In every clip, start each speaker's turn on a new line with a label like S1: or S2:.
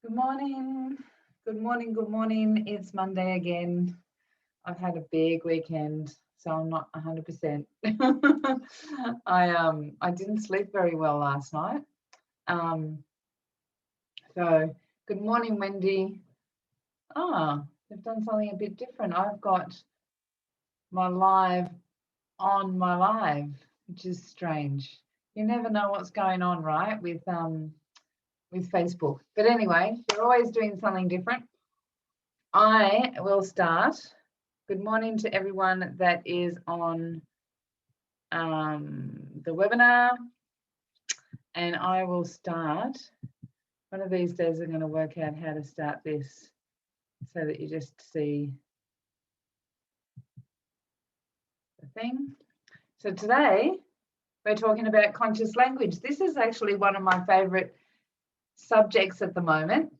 S1: Good morning. Good morning. Good morning. It's Monday again. I've had a big weekend, so I'm not 100%. I didn't sleep very well last night. Um, so good morning, Wendy. They've done something a bit different. I've got my live on my live, which is strange. You never know what's going on, right? With Facebook. But anyway, they're always doing something different. I will start. Good morning to everyone that is on the webinar, and I will start. One of these days I'm going to work out how to start this so that you just see the thing. So today we're talking about conscious language. This is actually one of my favorite subjects at the moment.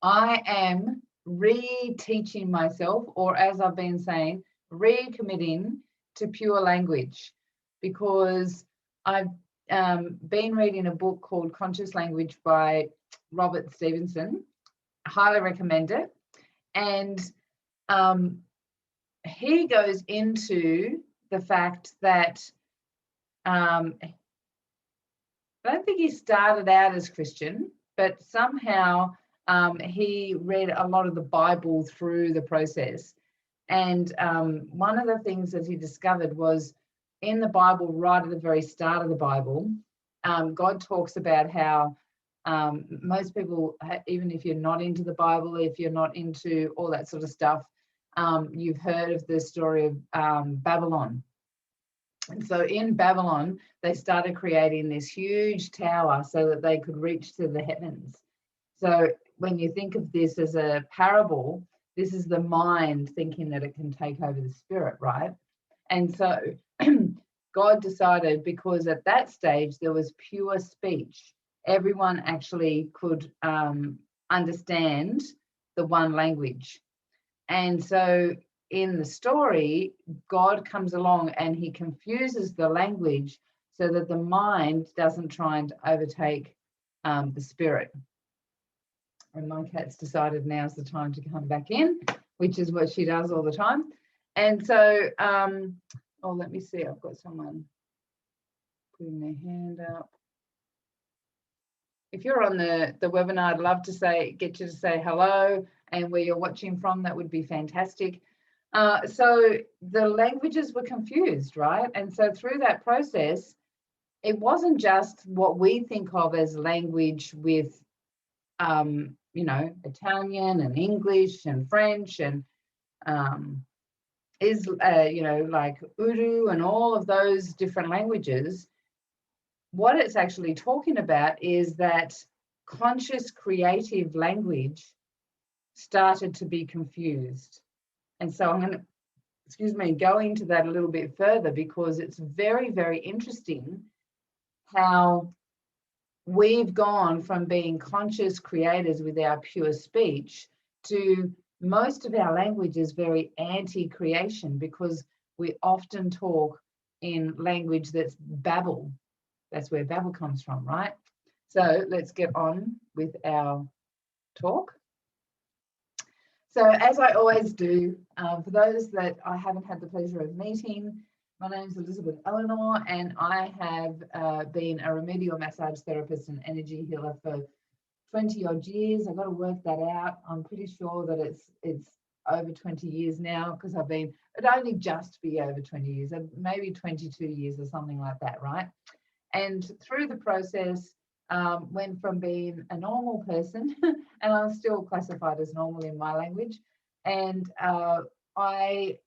S1: I am reteaching myself, or as I've been saying, recommitting to pure language, because I've been reading a book called Conscious Language by Robert Stevenson. I highly recommend it. And he goes into the fact that I don't think he started out as Christian, but somehow he read a lot of the Bible through the process. And one of the things that he discovered was in the Bible, right at the very start of the Bible, God talks about how most people, even if you're not into the Bible, if you're not into all that sort of stuff, you've heard of the story of Babylon. And so in Babylon, they started creating this huge tower so that they could reach to the heavens. So when you think of this as a parable, this is the mind thinking that it can take over the spirit, right? And so God decided, because at that stage there was pure speech, everyone actually could understand the one language. And so in the story, God comes along and he confuses the language so that the mind doesn't try and overtake the spirit. And my cat's decided now's the time to come back in, which is what she does all the time. And so, let me see, I've got someone putting their hand up. If you're on the webinar, I'd love to get you to say hello, and where you're watching from, that would be fantastic. So the languages were confused, right? And so through that process, it wasn't just what we think of as language with, Italian and English and French and like Urdu and all of those different languages. What it's actually talking about is that conscious creative language started to be confused. And so I'm going to, go into that a little bit further, because it's very, very interesting how we've gone from being conscious creators with our pure speech to most of our language is very anti-creation, because we often talk in language that's babble. That's where babble comes from, right? So let's get on with our talk. So as I always do, for those that I haven't had the pleasure of meeting, my name's Elizabeth Eleanor, and I have been a remedial massage therapist and energy healer for 20 odd years. I've got to work that out. I'm pretty sure that it's over 20 years now, because it'd only just be over 20 years, maybe 22 years or something like that, right? And through the process, went from being a normal person, and I'm still classified as normal in my language, and I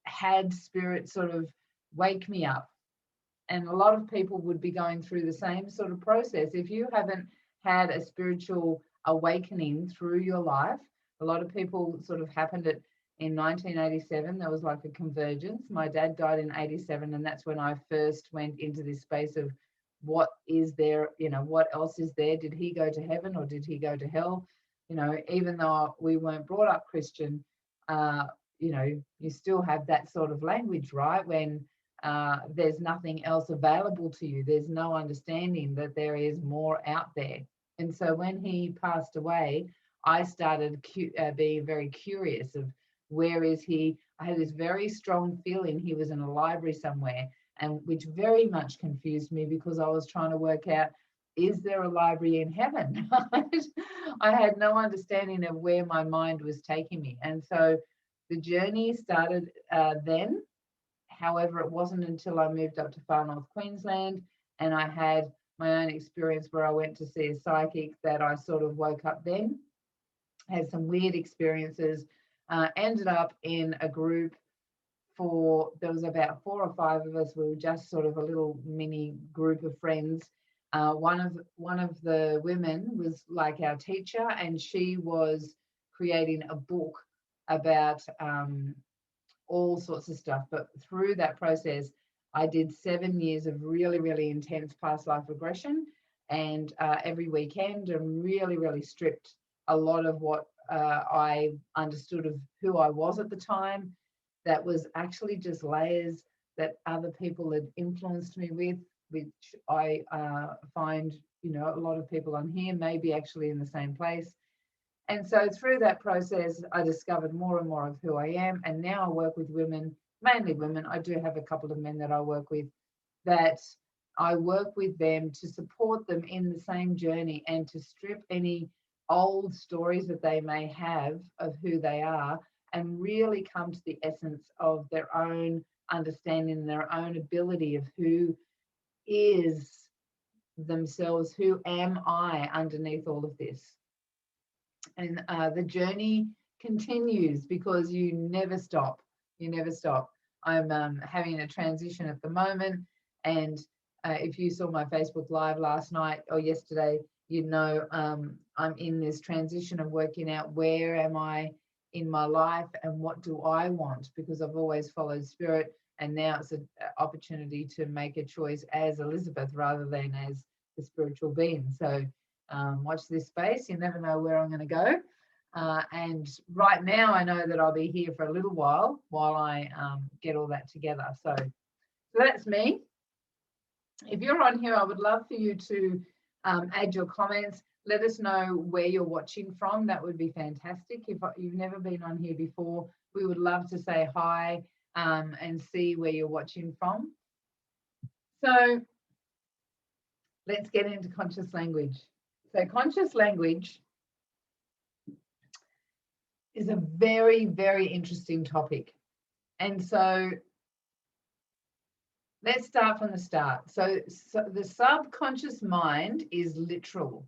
S1: had spirit sort of wake me up. And a lot of people would be going through the same sort of process. If you haven't had a spiritual awakening through your life, a lot of people sort of happened in 1987. There was like a convergence. My dad died in 87, and that's when I first went into this space of what is there, what else is there? Did he go to heaven or did he go to hell? Even though we weren't brought up Christian, you still have that sort of language, right? When there's nothing else available to you, there's no understanding that there is more out there. And so when he passed away, I started being very curious of where is he. I had this very strong feeling he was in a library somewhere, and which very much confused me because I was trying to work out, is there a library in heaven? I had no understanding of where my mind was taking me. And so the journey started then. However, it wasn't until I moved up to far north Queensland and I had my own experience where I went to see a psychic that I sort of woke up then, had some weird experiences, ended up in a group there was about 4 or 5 of us. We were just sort of a little mini group of friends. One of the women was like our teacher, and she was creating a book about all sorts of stuff. But through that process, I did 7 years of really, really intense past life regression, and every weekend, and really, really stripped a lot of what I understood of who I was at the time. That was actually just layers that other people had influenced me with, which I find, a lot of people on here may be actually in the same place. And so through that process, I discovered more and more of who I am. And now I work with women, mainly women. I do have a couple of men that I work with, that I work with them to support them in the same journey and to strip any old stories that they may have of who they are and really come to the essence of their own understanding, their own ability of who is themselves, who am I underneath all of this. And the journey continues because you never stop. You never stop. I'm having a transition at the moment. And if you saw my Facebook Live last night or yesterday, I'm in this transition of working out where am I in my life and what do I want, because I've always followed spirit, and now it's an opportunity to make a choice as Elizabeth rather than as the spiritual being. So watch this space. You never know where I'm going to go. And right now I know that I'll be here for a little while I get all that together. So that's me. If you're on here, I would love for you to add your comments. Let us know where you're watching from. That would be fantastic. If you've never been on here before, we would love to say hi and see where you're watching from. So let's get into conscious language. So conscious language is a very, very interesting topic. And so let's start from the start. So the subconscious mind is literal.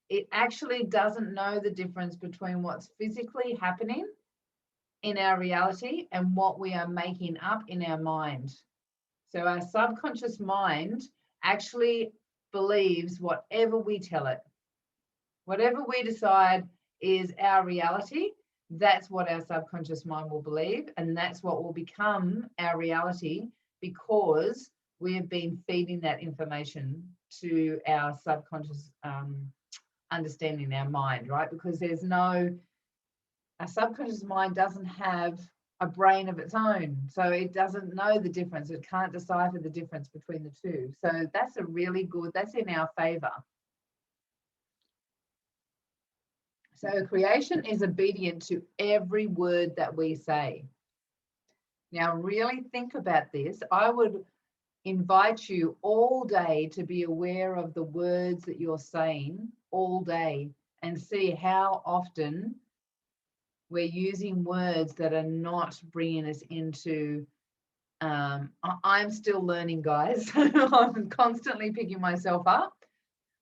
S1: It actually doesn't know the difference between what's physically happening in our reality and what we are making up in our mind. So our subconscious mind actually believes whatever we tell it. Whatever we decide is our reality, that's what our subconscious mind will believe, and that's what will become our reality, because we have been feeding that information to our subconscious understanding, our mind, right? Because our subconscious mind doesn't have a brain of its own, so it doesn't know the difference. It can't decipher the difference between the two. So that's that's in our favor. So creation is obedient to every word that we say. Now, really think about this. I would invite you all day to be aware of the words that you're saying all day and see how often we're using words that are not bringing us into, I'm still learning, guys. I'm constantly picking myself up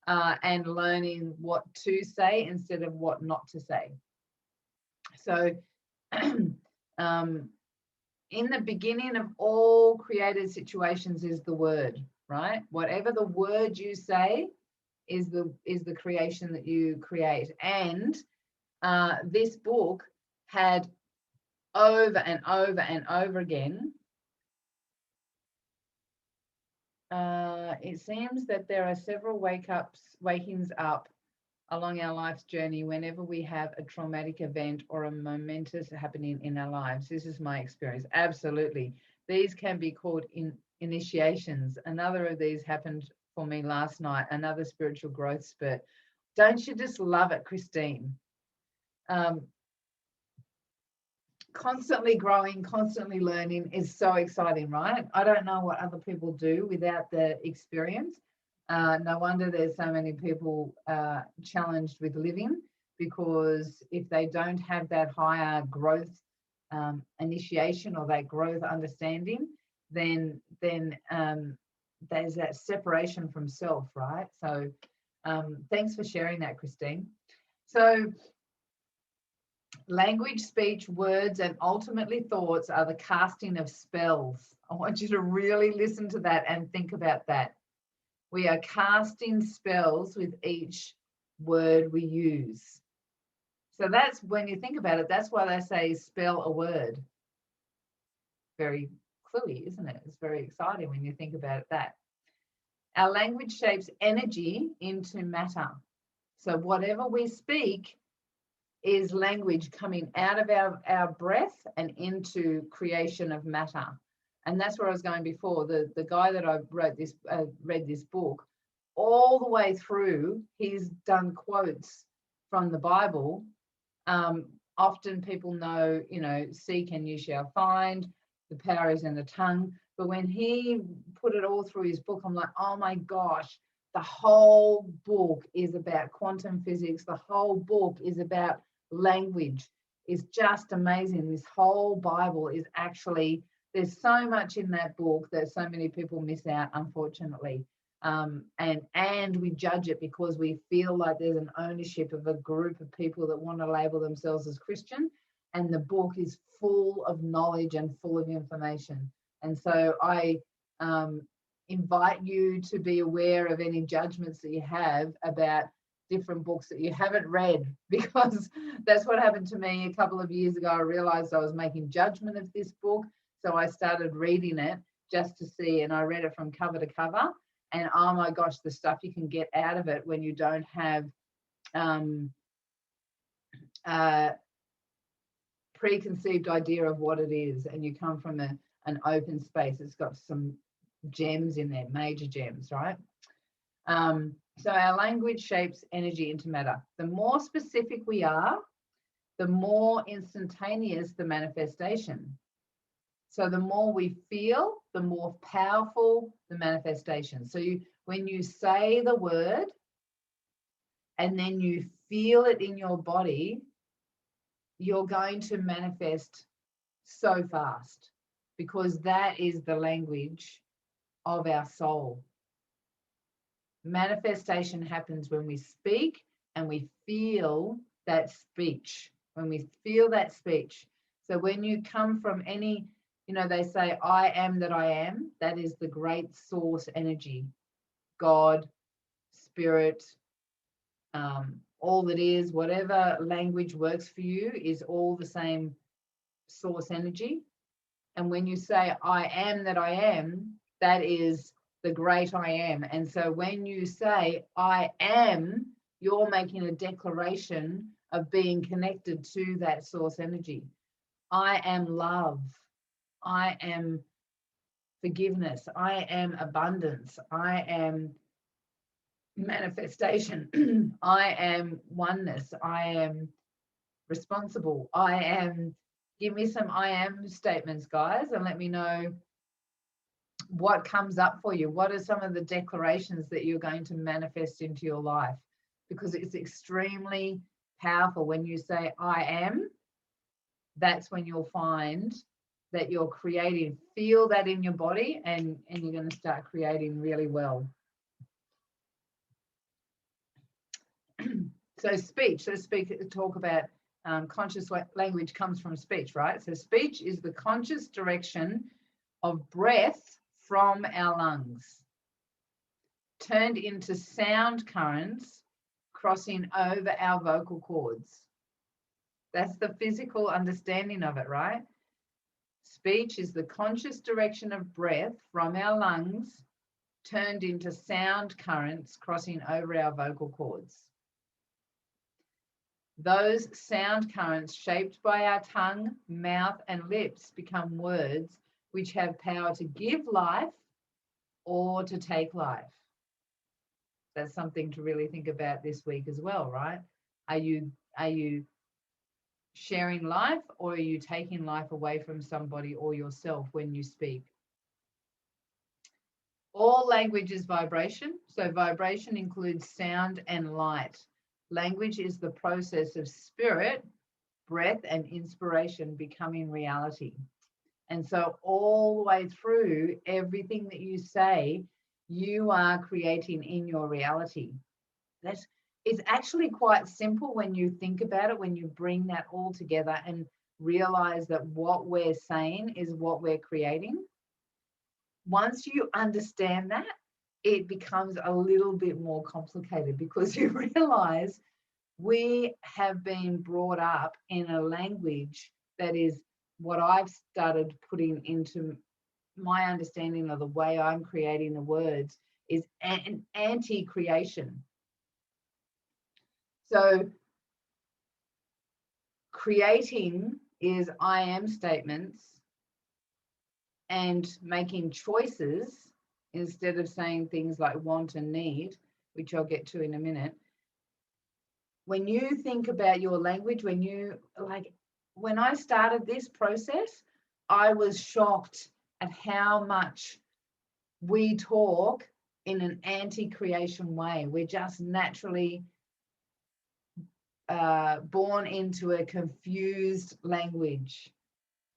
S1: and learning what to say instead of what not to say. So in the beginning of all created situations is the word, right? Whatever the word you say is the creation that you create. And this book had over and over and over again, it seems that there are several wakings up along our life's journey whenever we have a traumatic event or a momentous happening in our lives. This is my experience. Absolutely. These can be called initiations. Another of these happened for me last night, another spiritual growth spurt. Don't you just love it, Christine? Constantly growing, constantly learning is so exciting, right? I don't know what other people do without the experience. No wonder there's so many people challenged with living, because if they don't have that higher growth initiation or that growth understanding, then there's that separation from self, right? So thanks for sharing that, Christine. So language, speech, words, and ultimately thoughts are the casting of spells. I want you to really listen to that and think about that. We are casting spells with each word we use. So that's, when you think about it, that's why they say spell a word. Very cluey, isn't it? It's very exciting when you think about it that. Our language shapes energy into matter. So whatever we speak is language coming out of our breath and into creation of matter. And that's where I was going before. The guy that I read this book, all the way through, he's done quotes from the Bible. Often people know, seek and you shall find, the power is in the tongue. But when he put it all through his book, I'm like, oh my gosh, the whole book is about quantum physics. The whole book is about language. Is just amazing. This whole Bible is actually, there's so much in that book that so many people miss out, unfortunately. And we judge it because we feel like there's an ownership of a group of people that want to label themselves as Christian, and the book is full of knowledge and full of information. And so I invite you to be aware of any judgments that you have about different books that you haven't read, because that's what happened to me a couple of years ago. I realized I was making judgment of this book, so I started reading it just to see, and I read it from cover to cover, and oh my gosh, the stuff you can get out of it when you don't have preconceived idea of what it is, and you come from an open space. It's got some gems in there, major gems, right? So our language shapes energy into matter. The more specific we are, the more instantaneous the manifestation. So the more we feel, the more powerful the manifestation. So when you say the word and then you feel it in your body, you're going to manifest so fast, because that is the language of our soul. Manifestation happens when we speak and we feel that speech. When we feel that speech. So when you come from any, they say, I am that I am, that is the great source energy. God, spirit, all that is, whatever language works for you is all the same source energy. And when you say, I am that I am, that is the great I am. And so when you say, I am, you're making a declaration of being connected to that source energy. I am love. I am forgiveness. I am abundance. I am manifestation. I am oneness. I am responsible. I am. Give me some I am statements, guys, and let me know what comes up for you. What are some of the declarations that you're going to manifest into your life? Because it's extremely powerful. When you say I am, that's when you'll find that you're creating. Feel that in your body, and you're going to start creating really well. So speech, let's talk about conscious language comes from speech, right? So speech is the conscious direction of breath from our lungs, turned into sound currents crossing over our vocal cords. That's the physical understanding of it, right? Speech is the conscious direction of breath from our lungs, turned into sound currents crossing over our vocal cords. Those sound currents, shaped by our tongue, mouth, and lips, become words which have power to give life or to take life. That's something to really think about this week as well, right? Are you sharing life, or are you taking life away from somebody or yourself when you speak? All language is vibration. So vibration includes sound and light. Language is the process of spirit, breath, and inspiration becoming reality. And so all the way through everything that you say, you are creating in your reality. That's it's actually quite simple when you think about it, when you bring that all together and realize that what we're saying is what we're creating. Once you understand that, it becomes a little bit more complicated because you realize we have been brought up in a language that is what I've started putting into my understanding of the way I'm creating the words is an anti-creation. So creating is I am statements and making choices instead of saying things like want and need, which I'll get to in a minute. When you think about your language, when I started this process, I was shocked at how much we talk in an anti-creation way. We're just naturally born into a confused language.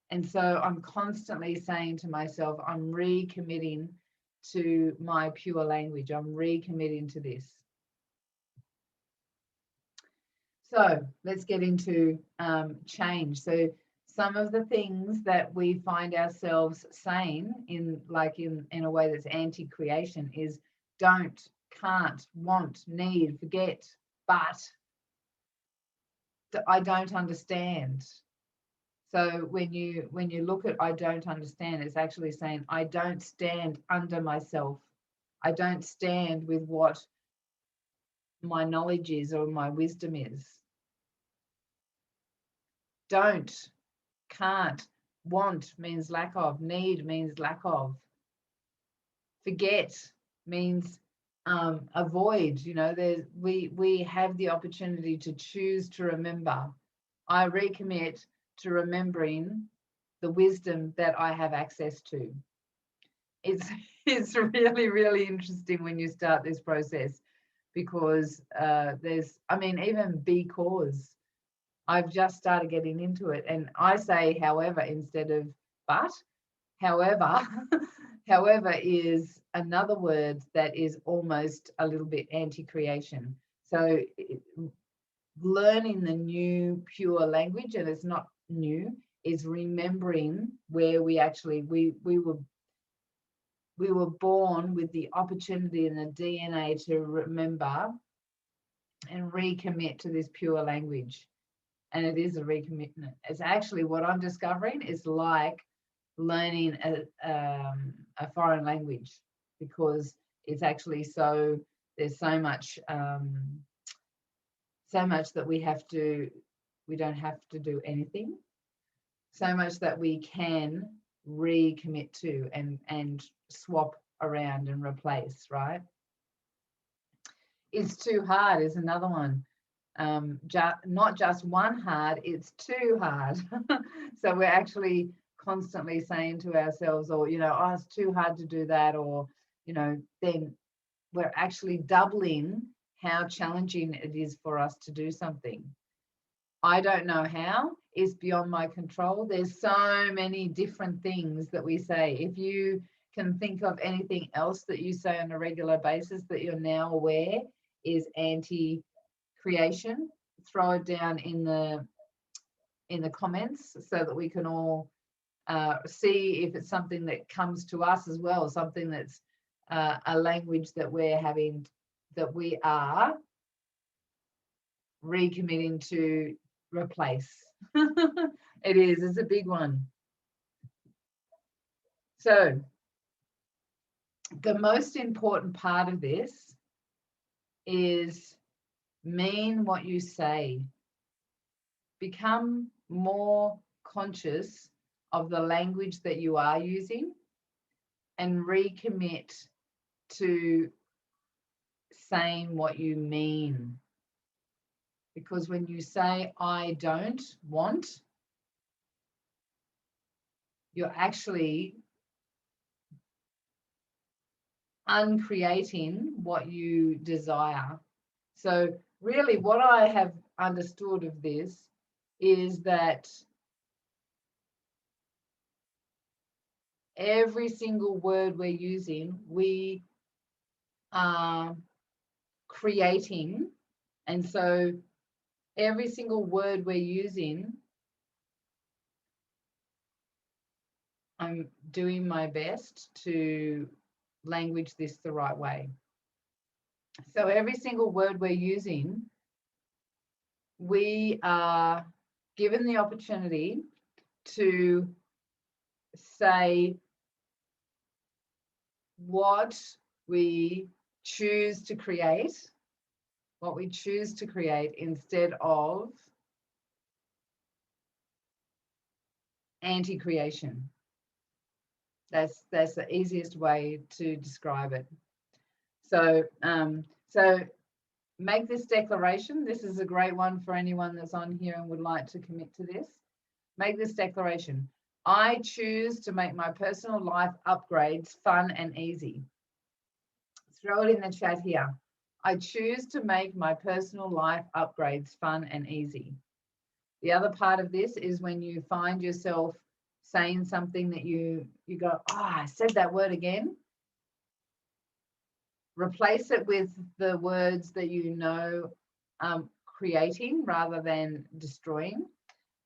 S1: And so I'm constantly saying to myself, I'm recommitting to my pure language. I'm recommitting to this. So let's get into change. So some of the things that we find ourselves saying in a way that's anti-creation is don't, can't, want, need, forget, but I don't understand. So when you look at I don't understand, it's actually saying I don't stand under myself. I don't stand with what my knowledge is or my wisdom is. Don't, can't, want means lack of, need means lack of. Forget means avoid. You know, we have the opportunity to choose to remember. I recommit to remembering the wisdom that I have access to. It's really, really interesting when you start this process because even because I've just started getting into it, and I say however instead of but. However, however is another word that is almost a little bit anti-creation. So learning the new pure language, and it's not new, is remembering where we were born with the opportunity and the DNA to remember and recommit to this pure language. And it is a recommitment. It's actually what I'm discovering is like learning a foreign language, because it's actually there's so much that we don't have to do anything, so much that we can recommit to and swap around and replace, right? It's too hard is another one. Not just one hard, it's too hard. So we're actually constantly saying to ourselves, or oh, it's too hard to do that, or then we're actually doubling how challenging it is for us to do something. I don't know how, it's beyond my control. There's so many different things that we say. If you can think of anything else that you say on a regular basis that you're now aware is anti-creation, throw it down in the comments so that we can all see if it's something that comes to us as well, something that's a language that we are recommitting to replace. It's a big one. So the most important part of this is mean what you say. Become more conscious of the language that you are using and recommit to saying what you mean. Because when you say, I don't want, you're actually uncreating what you desire. So really what I have understood of this is that every single word we're using, we are creating. And so every single word we're using, I'm doing my best to language this the right way. So every single word we're using, we are given the opportunity to say what we choose to create, instead of anti-creation. That's the easiest way to describe it. So so make this declaration. This is a great one for anyone that's on here and would like to commit to this. Make this declaration. I choose to make my personal life upgrades fun and easy. Throw it in the chat here. I choose to make my personal life upgrades fun and easy. The other part of this is when you find yourself saying something that you go, I said that word again. Replace it with the words that you know creating rather than destroying,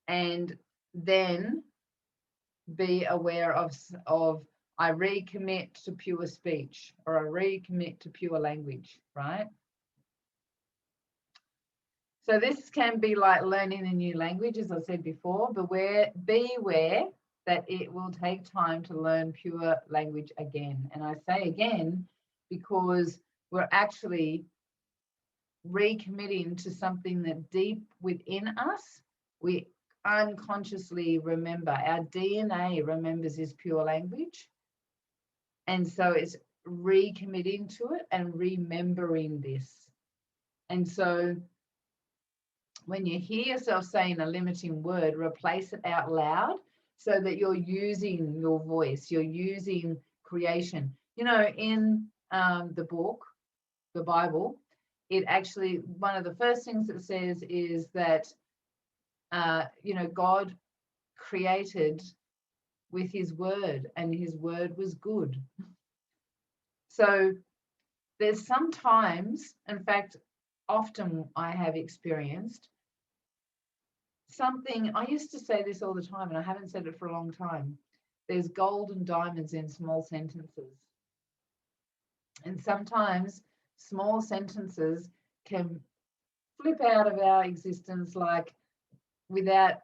S1: and then be aware of I recommit to pure speech, or I recommit to pure language, right? So this can be like learning a new language, as I said before, but beware that it will take time to learn pure language again. And I say again because we're actually recommitting to something that deep within us, we unconsciously remember. Our DNA remembers this pure language. And so it's recommitting to it and remembering this. And so when you hear yourself saying a limiting word, replace it out loud so that you're using your voice, you're using creation. You know, in the book, the Bible, it actually, one of the first things it says is that, you know, God created with his word and his word was good. So there's sometimes, in fact, often I have experienced something, I used to say this all the time and I haven't said it for a long time. There's gold and diamonds in small sentences. And sometimes small sentences can flip out of our existence like without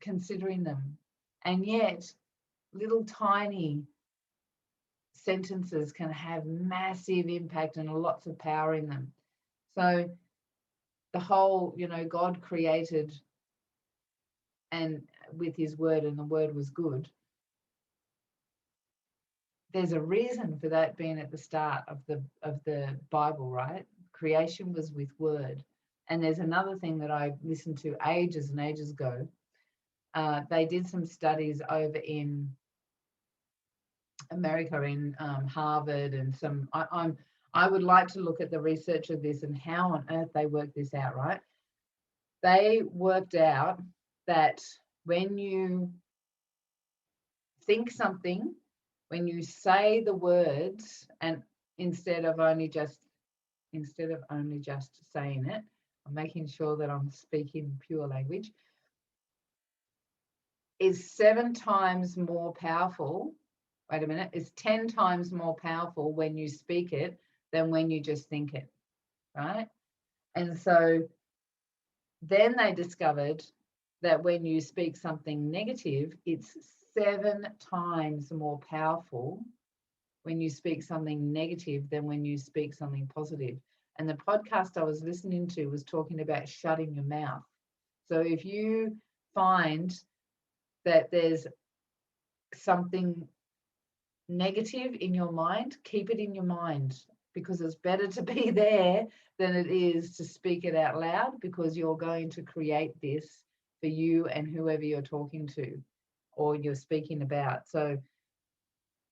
S1: considering them. And yet little tiny sentences can have massive impact and lots of power in them. So the whole, you know, God created and with his word and the word was good. There's a reason for that being at the start of the Bible, right? Creation was with word. And there's another thing that I listened to ages and ages ago. They did some studies over in America, in Harvard, and some. I would like to look at the research of this and how on earth they worked this out, right? They worked out that when you think something, when you say the words, and instead of only just saying it, I'm making sure that I'm speaking pure language, is 7 times more powerful. Wait a minute, is 10 times more powerful when you speak it than when you just think it, right? And so then they discovered that when you speak something negative, it's 7 times more powerful when you speak something negative than when you speak something positive. And the podcast I was listening to was talking about shutting your mouth. So if you find that there's something negative in your mind, keep it in your mind. because it's better to be there than it is to speak it out loud, because you're going to create this for you and whoever you're talking to or you're speaking about. So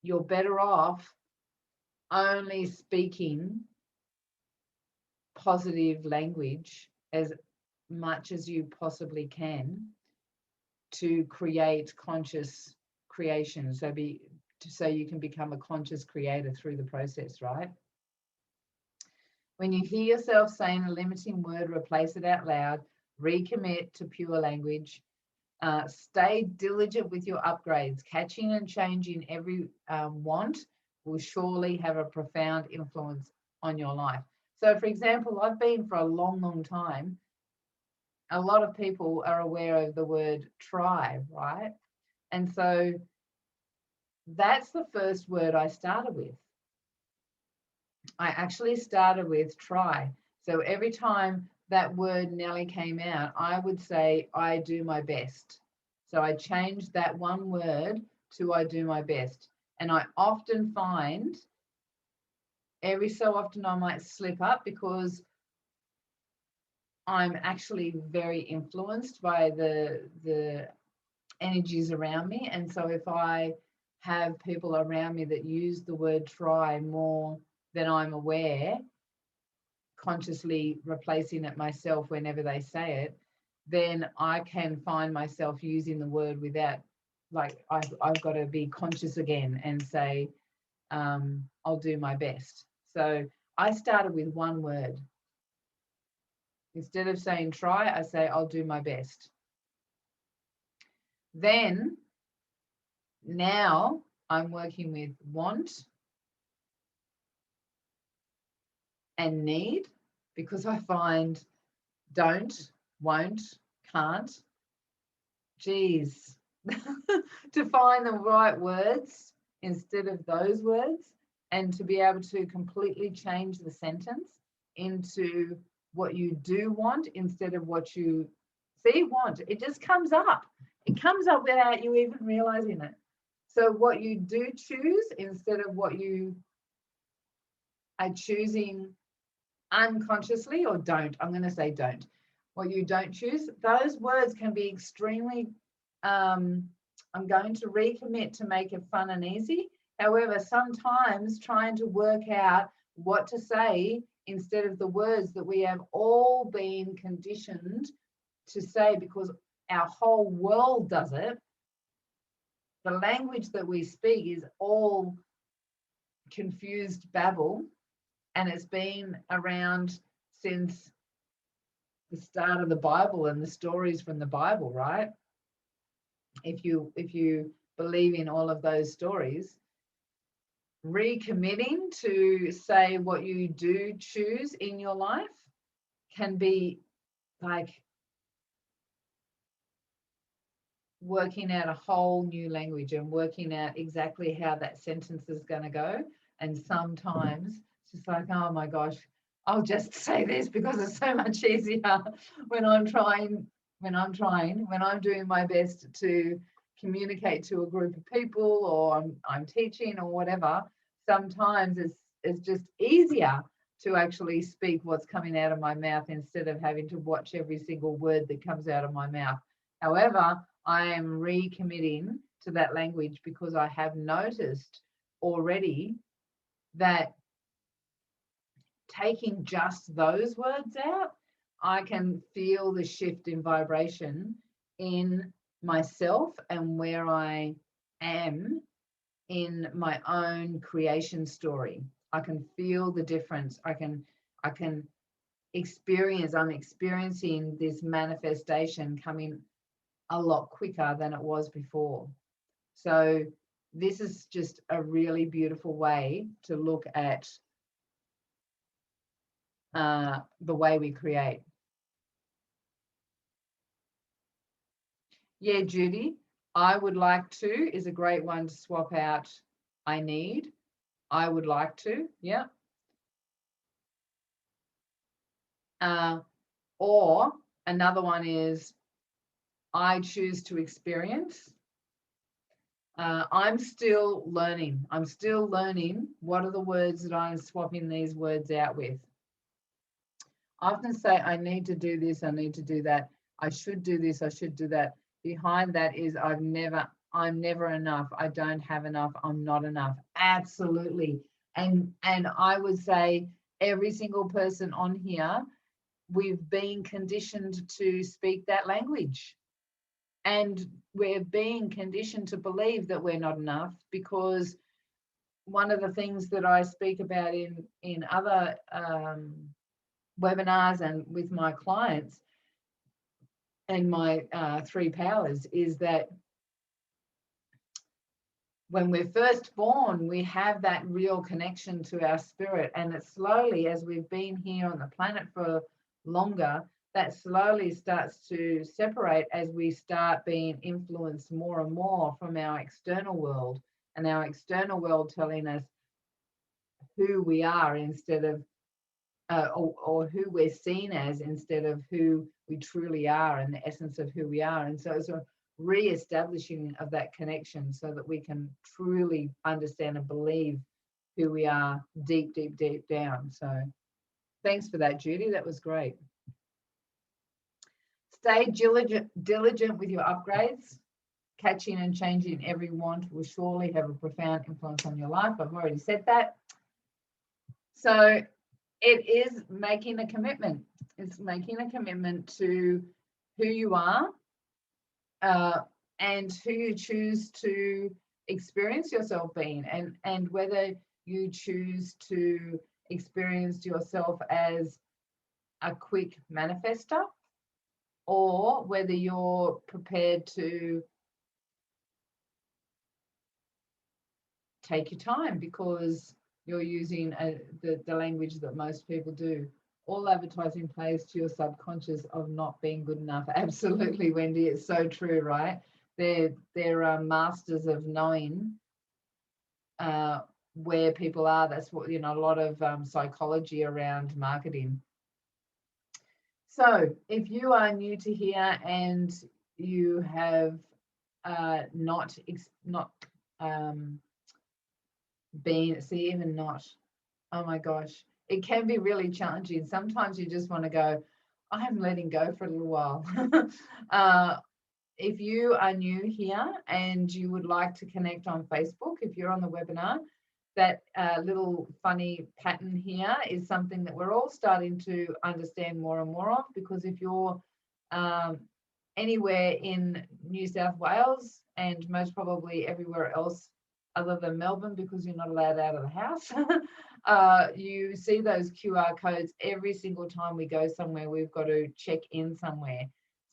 S1: you're better off only speaking positive language as much as you possibly can to create conscious creation. So you can become a conscious creator through the process, right? When you hear yourself saying a limiting word, replace it out loud, recommit to pure language, stay diligent with your upgrades. Catching and changing every want will surely have a profound influence on your life. So, for example, I've been for a long, long time. A lot of people are aware of the word try, right? And so that's the first word I started with. I actually started with try. So every time that word Nellie came out, I would say, I do my best. So I changed that one word to I do my best. And I often find every so often I might slip up because I'm actually very influenced by the energies around me. And so if I have people around me that use the word try more than I'm aware, consciously replacing it myself whenever they say it, then I can find myself using the word without, like, I've got to be conscious again and say, I'll do my best. So I started with one word. Instead of saying try, I say, I'll do my best. Then now I'm working with want and need, because I find don't, won't, can't, geez, to find the right words instead of those words, and to be able to completely change the sentence into what you do want instead of what you see want. It just comes up. It comes up without you even realizing it. So what you do choose instead of what you are choosing unconsciously, or don't. I'm going to say don't. What you don't choose, those words can be extremely, I'm going to recommit to make it fun and easy. However, sometimes trying to work out what to say instead of the words that we have all been conditioned to say, because our whole world does it. The language that we speak is all confused babble, and it's been around since the start of the Bible and the stories from the Bible, right? If you believe in all of those stories, recommitting to say what you do choose in your life can be like working out a whole new language and working out exactly how that sentence is going to go. And sometimes it's just like, oh my gosh, I'll just say this because it's so much easier when I'm doing my best to communicate to a group of people, or I'm teaching or whatever. Sometimes it's just easier to actually speak what's coming out of my mouth instead of having to watch every single word that comes out of my mouth. However, I am recommitting to that language because I have noticed already that taking just those words out, I can feel the shift in vibration in myself and where I am in my own creation story. I can feel the difference. I can experience, I'm experiencing this manifestation coming a lot quicker than it was before. So this is just a really beautiful way to look at the way we create. Yeah, Judy, I would like to is a great one to swap out. I need, I would like to, yeah. Or another one is I choose to experience. I'm still learning. I'm still learning what are the words that I'm swapping these words out with. I often say, I need to do this, I need to do that, I should do this, I should do that. Behind that is I'm never enough, I don't have enough, I'm not enough. Absolutely. And I would say every single person on here, we've been conditioned to speak that language. And we're being conditioned to believe that we're not enough, because one of the things that I speak about in other webinars and with my clients and my 3 powers is that when we're first born, we have that real connection to our spirit, and it slowly, as we've been here on the planet for longer, that slowly starts to separate as we start being influenced more and more from our external world, and our external world telling us who we are instead of or who we're seen as instead of who we truly are and the essence of who we are. And so it's a re-establishing of that connection so that we can truly understand and believe who we are deep, deep, deep down. So thanks for that, Judy. That was great. Stay diligent with your upgrades. Catching and changing every want will surely have a profound influence on your life. I've already said that. So it is making a commitment. It's making a commitment to who you are and who you choose to experience yourself being, and whether you choose to experience yourself as a quick manifester, or whether you're prepared to take your time because you're using the language that most people do. All advertising plays to your subconscious of not being good enough. Absolutely, Wendy, it's so true, right? They're masters of knowing where people are. That's what, a lot of psychology around marketing. So if you are new to here and you have not been, see, even not, oh my gosh, it can be really challenging. Sometimes you just want to go, I'm letting go for a little while. If you are new here and you would like to connect on Facebook, if you're on the webinar, that little funny pattern here is something that we're all starting to understand more and more of, because if you're anywhere in New South Wales and most probably everywhere else other than Melbourne, because you're not allowed out of the house, you see those QR codes every single time we go somewhere. We've got to check in somewhere.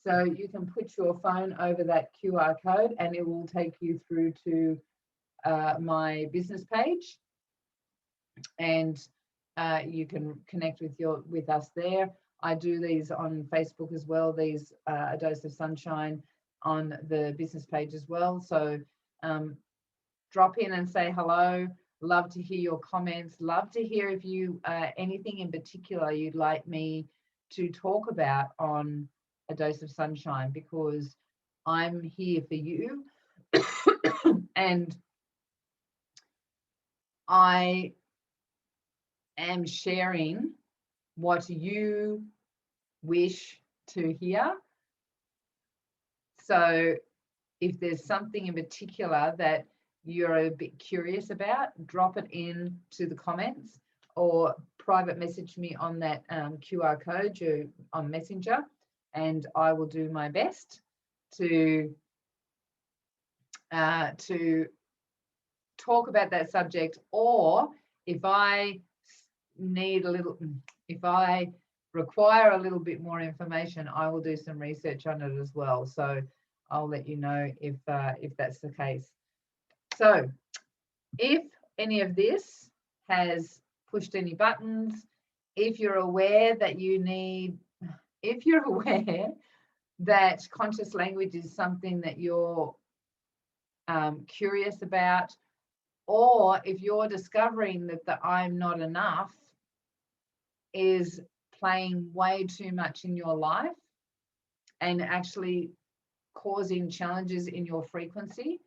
S1: So you can put your phone over that QR code and it will take you through to my business page, and you can connect with us there. I do these on Facebook as well, these A Dose of Sunshine on the business page as well. So drop in and say hello. Love to hear your comments. Love to hear if you anything in particular you'd like me to talk about on A Dose of Sunshine, because I'm here for you. And I am sharing what you wish to hear. So if there's something in particular that you're a bit curious about, drop it in to the comments or private message me on that QR code on Messenger, and I will do my best to talk about that subject. Or if I require a little bit more information, I will do some research on it as well. So I'll let you know if that's the case. So if any of this has pushed any buttons, if you're aware that that conscious language is something that you're curious about, or if you're discovering that the I'm not enough is playing way too much in your life and actually causing challenges in your frequency,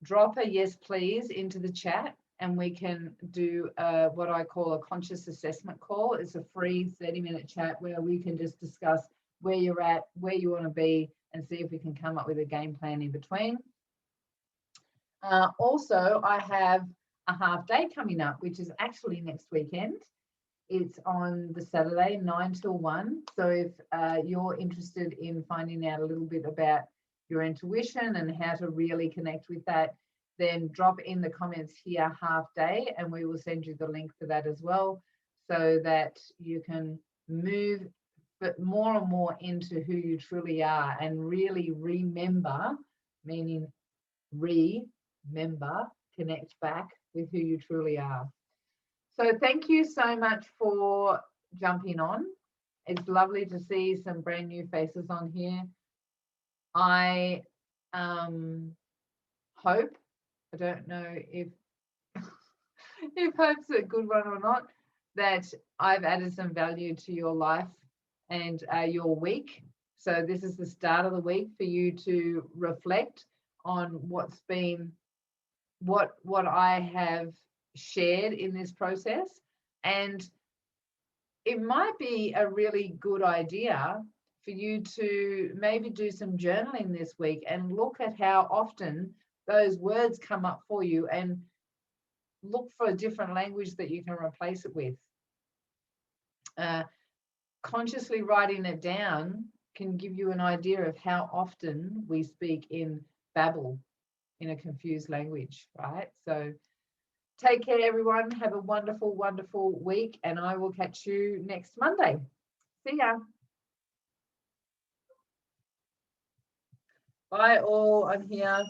S1: drop a yes, please into the chat, and we can do what I call a conscious assessment call. It's a free 30-minute chat where we can just discuss where you're at, where you want to be, and see if we can come up with a game plan in between. Also, I have a half day coming up, which is actually next weekend. It's on the Saturday, 9 till 1. So if you're interested in finding out a little bit about your intuition and how to really connect with that, then drop in the comments here half day, and we will send you the link for that as well, so that you can move more and more into who you truly are and really remember, meaning remember, connect back with who you truly are. So thank you so much for jumping on. It's lovely to see some brand new faces on here. I hope, I don't know if if hope's a good one or not, that I've added some value to your life and your week. So this is the start of the week for you to reflect on what's been, what I have shared in this process. And it might be a really good idea for you to maybe do some journaling this week and look at how often those words come up for you, and look for a different language that you can replace it with. Consciously writing it down can give you an idea of how often we speak in babble, in a confused language, right? So take care, everyone. Have a wonderful, wonderful week, and I will catch you next Monday. See ya. Bye all. I'm here.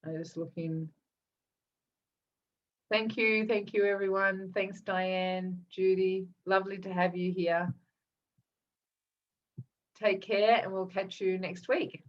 S1: I'm just looking. Thank you, everyone. Thanks, Diane, Judy. Lovely to have you here. Take care, and we'll catch you next week.